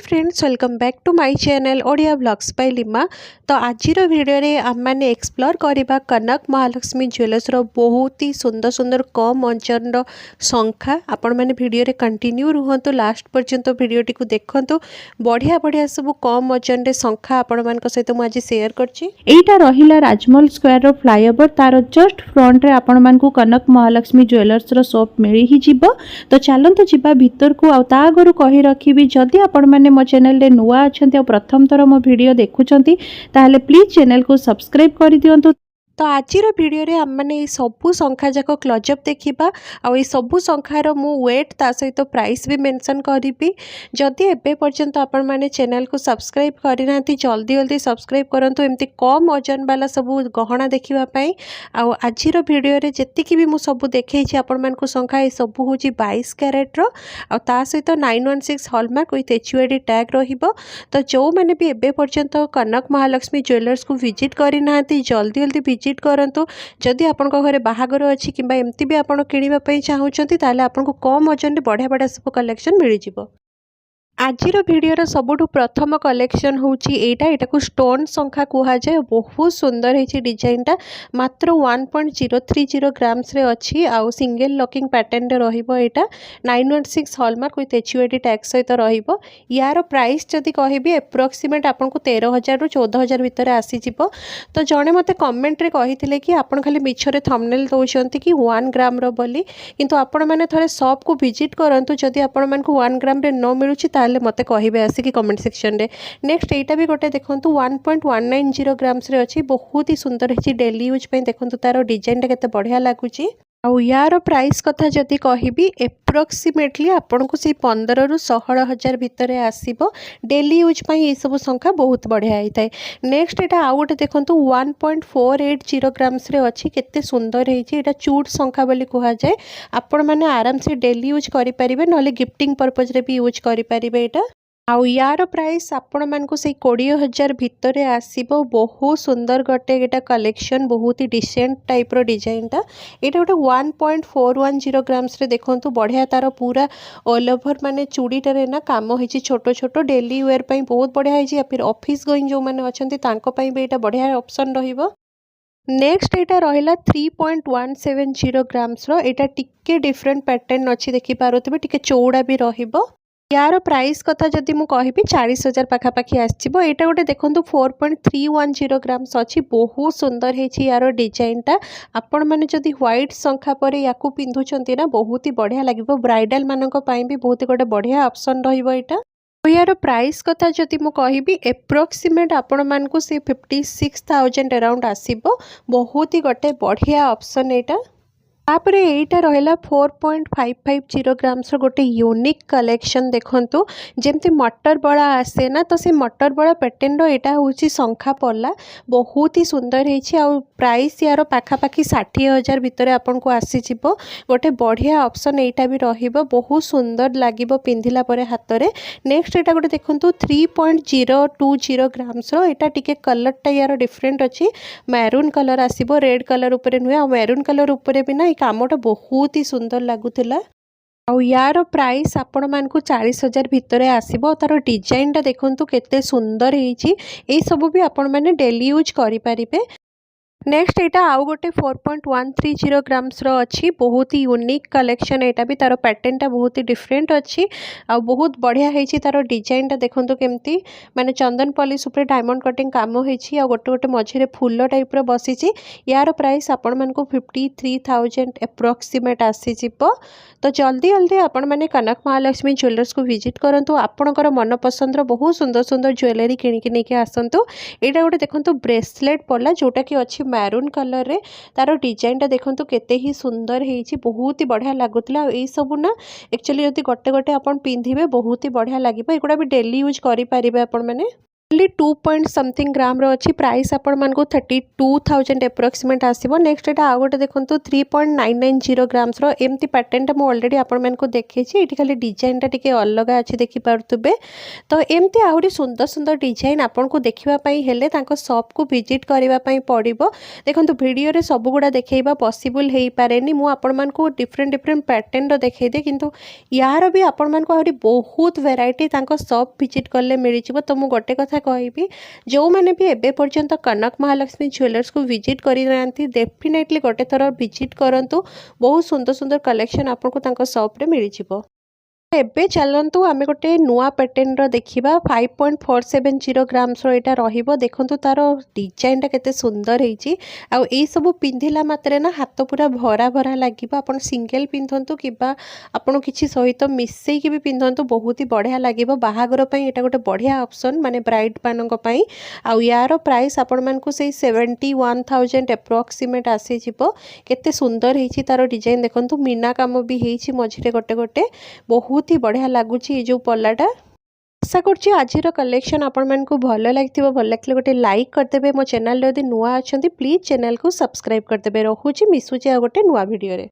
Friends welcome back to my channel Odia blogs by Lima. तो आज video रे आम मैंने एक्सप्लोर करवा कनक महालक्ष्मी ज्वेलर्स रो बहुत ही सुंदर सुंदर कम अंचल संख्या। आपण मैंने भिडियो रे कंटिन्यू रुहतु लास्ट पर्यंत भिडियोटी को देखंतु। बढ़िया बढ़िया सब कम अंचल रे संख्या आपण मान सहित मु आज शेयर करछि। एटा रहिला राजमहल स्क्वायर रो फ्लाईओवर तार जस्ट फ्रंट रे आपण मान को कनक महालक्ष्मी ज्वेलर्स रो शॉप मिली ही जिवो। तो चलंतु जिबा भीतर को आ ता आगरु कहि रखिबी जदि आपण माने मो चैनल रे नुआ अछंती और प्रथम थर मो वीडियो देखुछंती ताहले प्लीज चैनल को सब्सक्राइब कर दियंतु। तो आज भिडियो रे हम माने सबु संख्या जाक क्लोजअप देखिबा आ ई सबु संख्यार मु वेट ता सहित प्राइस भी मेंशन करिबी। जदि एबे पर्यंत आपण माने चैनल को सब्सक्राइब करिनांती जल्दी जल्दी सब्सक्राइब करंतु। एमती कम वजन वाला सबु गहना देखिबा पई आ आज भिडियो रे जेतिकी भी मु सबु देखै छी आपण मान को संख्या ए सबु होची 22 कैरेट रो आ ता सहित 916 हॉलमार्क विथ एचयूआईडी टैग रहिबो। तो जो माने भी एबे पर्यंत कनक महालक्ष्मी ज्वेलर्स को विजिट करिनांती जल्दी जल्दी विजिट करंतु। जदि आपण घरे बाहागर अच्छी कि एमती भी आपण किनिबा पई चाहूचंती ताले आपण को कम वजन रे बढ़िया बढ़िया सब कलेक्शन मिल जिवो। आजिर भिडियोर सबुठु प्रथम कलेक्शन होची एटा को स्टोन संख्या कहा जाए। बहुत सुंदर है डिजाइनटा मात्र 1.030 ग्राम्स रे अच्छी आउ सिंगल लॉकिंग पैटर्न रे रहिबो। एटा 916 हॉलमार्क विथ एचयूआईडी टैग सहित रहिबो। यार प्राइस जदि कहबी एप्रोक्सीमेट आपन को 13,000 रु 14,000 भितर आसी जिवो। तो जणे मते कमेंट रे कहिथिले कि आपन खाली मिछरे थंबनेल दउछंती कि 1 ग्राम रो बोली, किंतु आपन माने थरे शॉप को विजिट करंतु। जदि आपन मान को 1 ग्राम रे न मिलुची ताले मते कहिबे आसी कि कमेंट सेक्शन रे। नेक्स्ट एटा भी गोटे देखंतु 1.190 ग्राम्स रे अछि। बहुत ही सुंदर है डेली यूज पे। देखंतु तारो डिजाइन टा केते बढ़िया लागुची। आउ यार प्राइस कथा जदि कहिबी एप्रोक्सीमेटली आपन को से 15 रु 16,000 भितर आसीबो। डेली यूज पे ये सब संख्या बहुत बढ़िया होता है। नेक्स्ट एटा आउ गोटे देखंतु 1.480 ग्राम्स रे अछि। केते सुंदर है एटा चूट संख्या बोली कहा जाए। आपण माने आराम से डेली यूज करि परिबे नले गिफ्टिंग पर्पज रे भी यूज करि परिबे। एटा आउ यार प्राइस आपण मान को से 20,000 भितर आसीबो। बहुत सुंदर गोटे एटा कलेक्शन बहुत ही डिसेंट टाइप रो डिजाइन टा। एटा गोटे 1.410 ग्राम्स रे देखंतु बढ़िया तार पूरा ऑल ओवर माने चूड़ीटा रे ना काम होईची। छोटो छोटो डेली वेयर पई बहुत बढ़िया होईची या फिर ऑफिस गोइंग जो माने अछंती तांको पई भी एटा बढ़िया ऑप्शन रहिबो। नेक्स्ट एटा रहिला 3.170 ग्राम्स रो। एटा टिके डिफरेंट पैटर्न अछि देखि पारोतबे टिके चौड़ा भी रहिबो। यार प्राइस कथा जदि मु कहिबी 40,000 पाखापाखि आसीबो। एटा गोटे देखंतु 4.310 ग्राम्स अछि। बहुत सुंदर है यार डिजाइनटा। आपण माने जदि व्हाइट संख्या पर याकू पिंधुचंती ना बहुत ही बढ़िया लागिबो। ब्राइडल मानक पई भी बहुत गोटे बढ़िया ऑप्शन रहिबो एटा। यार प्राइस कथा जदि मु कहिबी एप्रोक्सीमेट आपण मान को से 56,000 अराउंड आसीबो। बहुत ही गोटे बढ़िया ऑप्शन एटा। तापरे एटा रहिला 4.550 ग्राम्स रो गोटे यूनिक कलेक्शन देखंतु। जेमती मटर बड़ा आसे ना तो से मटर बड़ा पैटर्न रो एटा होची संख्या पल्ला। बहुत ही सुंदर है आ प्राइस यार पाखापाखि 60,000 भितर आपन को आसी जिवो। गोटे बढ़िया ऑप्शन एटा भी रहिबो। बहुत सुंदर लागिबो पिंधिला परे हाथ रे। नेक्स्ट एटा गोटे देखंतु 3.020 ग्राम्स रो। एटा टिके कलर टा यार डिफरेंट अछि। मैरून कलर आसीबो रेड कलर ऊपर नुहे आ मैरून कलर ऊपर भी ना कामटा बहुत ही सुंदर लगुला। आउ यार प्राइस आपण मान को 40,000 भितर आसीबो। तार डिजाइन टा देखंतु केते सुंदर हेची। ए सब भी आपण माने डेली यूज करि परिबे। नेक्स्ट एटा आउ गोटे 4.130 ग्राम्स रो अछि। बहुत ही यूनिक कलेक्शन एटा भी। तार पैटर्न टा बहुत ही डिफरेंट अछि आ बहुत बढ़िया हेची। तार डिजाइन टा देखंतु केमती माने चंदन पॉलिश ऊपर डायमंड कटिंग काम हेची आ गोटे गोटे मझिरे फूल टाइप रो बसिची। यार प्राइस आपण मान को 53,000 एप्रोक्सीमेट आसी जिवो। तो जल्दी जल्दी आपण माने कनक महालक्ष्मी ज्वेलर्स को विजिट करंतु। आपणकर मन पसंद रो बहुत सुंदर सुंदर ज्वेलरी किनिकी नेके आसंतु। एटा गोटे देखंतु ब्रेसलेट पला जोटा कि अछि मैरून कलर रे। तार डिजाइन टा देखंतु केते ही सुंदर हेची। बहुत ही बढ़िया लागुतला। ए सब ना एक्चुअली यदि गोटे गोटे आपण पिंधिबे बहुत ही बढ़िया लागिबो। एगुडा भी डेली यूज करि परिबे आपण माने। ओनली 2 पॉइंट समथिंग ग्राम रो अच्छी प्राइस आपण मान को 32,000 एप्रोक्सीमेट आसीबो। नेक्स्ट एटा आ गोटे देखंतु 3.990 ग्राम्स रो एमती पैटर्न टा मु ऑलरेडी आपण मान को देखै छी। एठी खाली डिजाइन टा टिके अलग अछि देखि पारतुबे। तो एमती आहुरी सुंदर सुंदर डिजाइन आपण को देखिबा पई हेले तांको शॉप को विजिट करिबा पई पड़िबो। देखंतु वीडियो रे सब गुडा देखैबा पॉसिबल हेई पारेनी। मु आपण मान को डिफरेंट डिफरेंट पैटर्न रो देखै दे, किंतु यार भी आपण मान को आहुरी बहुत वैरायटी तांको शॉप विजिट करले मिलि जिवो। तो मु गोटे कथा कहबी, जो मैंने भी एबे पर्यंत कनक महालक्ष्मी ज्वेलर्स को विजिट करी नांती डेफिनेटली गोटे थर विजिट करंतु। बहुत सुंदर सुंदर कलेक्शन आपको तांको शॉप रे मिलि जिवो। एबे चलंतु आमे गोटे नुआ पैटर्न रो देखिबा। 5.470 ग्राम्स रो एटा रहिबो। देखंतु तार डिजाइन टा केते सुंदर हेची। आ ए सब पिंधिला मात्रे ना हाथ पूरा भरा भरा लागिबा। आपण सिंगल पिंधंतु किबा आपण किछि सहित मिसई कि भी पिंधंतु, बहुत ही बढ़िया लागिबो। बाहागर पई एटा गोटे बढ़िया ऑप्शन माने ब्राइड मानक पई। आ यार प्राइस आपण मान को सेई 71,000 एप्रोक्सीमेट आसी जिवो। केते सुंदर हेची तार डिजाइन देखंतु। मीना काम भी हेची मझिरे गोटे गोटे, बहुत ही बढ़िया लगुच ये जो पल्लाटा। आशा करछि आजिर कलेक्शन आपण मन को भल लगिथिबो। भल लागले गोटे लाइक करदेबे। मो चैनल यदि नुआ अछंती प्लीज चैनल को सब्सक्राइब करदेबे। रहुछि मिसुछि आ गोटे नुआ वीडियो रे।